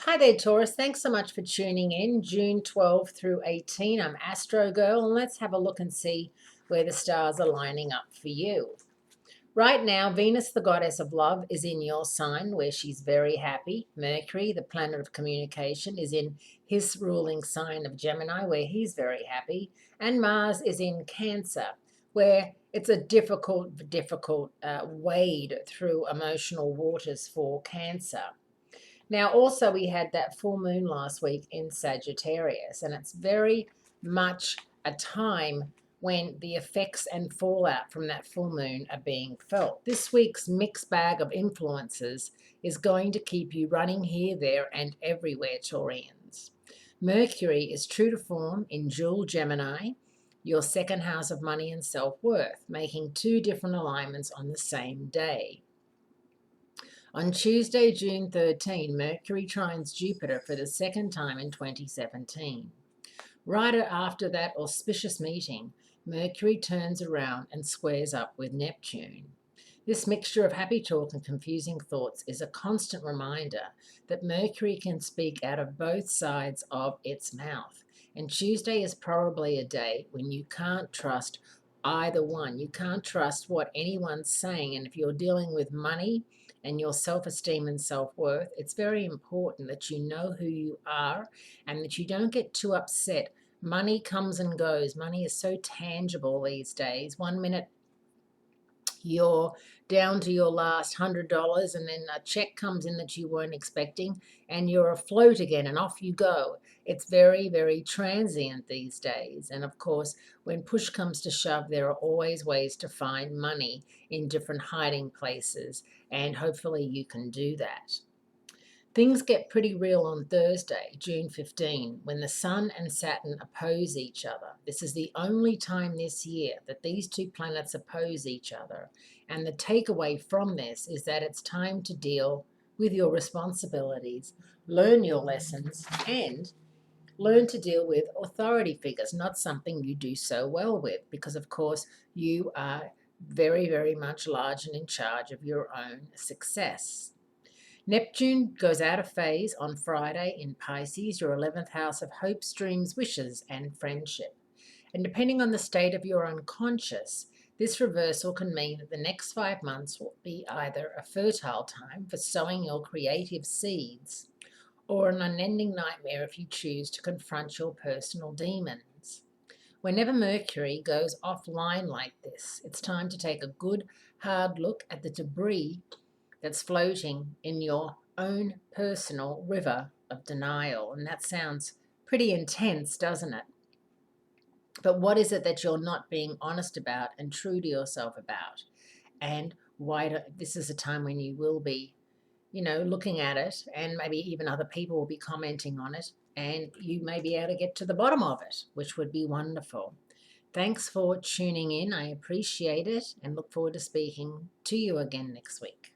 Hi there, Taurus. Thanks so much for tuning in. June 12 through 18. I'm Astrogirl, and let's have a look and see where the stars are lining up for you. Right now, Venus, the goddess of love, is in your sign where she's very happy. Mercury, the planet of communication, is in his ruling sign of Gemini where he's very happy. And Mars is in Cancer where it's a difficult wade through emotional waters for Cancer. Now, also, we had that full moon last week in Sagittarius, and it's very much a time when the effects and fallout from that full moon are being felt. This week's mixed bag of influences is going to keep you running here, there, and everywhere, Taurians. Mercury is true to form in Jewel Gemini, your second house of money and self worth, making two different alignments on the same day. On Tuesday, June 13, Mercury trines Jupiter for the second time in 2017. Right after that auspicious meeting, Mercury turns around and squares up with Neptune. This mixture of happy talk and confusing thoughts is a constant reminder that Mercury can speak out of both sides of its mouth. And Tuesday is probably a day when you can't trust either one. You can't trust what anyone's saying. And if you're dealing with money and your self-esteem and self-worth, it's very important that you know who you are and that you don't get too upset. Money comes and goes. Money is so tangible these days. 1 minute you're down to your last $100 and then a check comes in that you weren't expecting and you're afloat again and off you go. It's very, very transient these days. And of course, when push comes to shove, there are always ways to find money in different hiding places, and hopefully you can do that. Things get pretty real on Thursday, June 15, when the Sun and Saturn oppose each other. This is the only time this year that these two planets oppose each other. And the takeaway from this is that it's time to deal with your responsibilities, learn your lessons, and learn to deal with authority figures, not something you do so well with, because of course you are very, very much large and in charge of your own success. Neptune goes out of phase on Friday in Pisces, your 11th house of hopes, dreams, wishes, and friendship. And depending on the state of your unconscious, this reversal can mean that the next 5 months will be either a fertile time for sowing your creative seeds or an unending nightmare if you choose to confront your personal demons. Whenever Mercury goes offline like this, it's time to take a good, hard look at the debris that's floating in your own personal river of denial. And that sounds pretty intense, doesn't it? But what is it that you're not being honest about and true to yourself about? And this is a time when you will be, looking at it, and maybe even other people will be commenting on it, and you may be able to get to the bottom of it, which would be wonderful. Thanks for tuning in. I appreciate it and look forward to speaking to you again next week.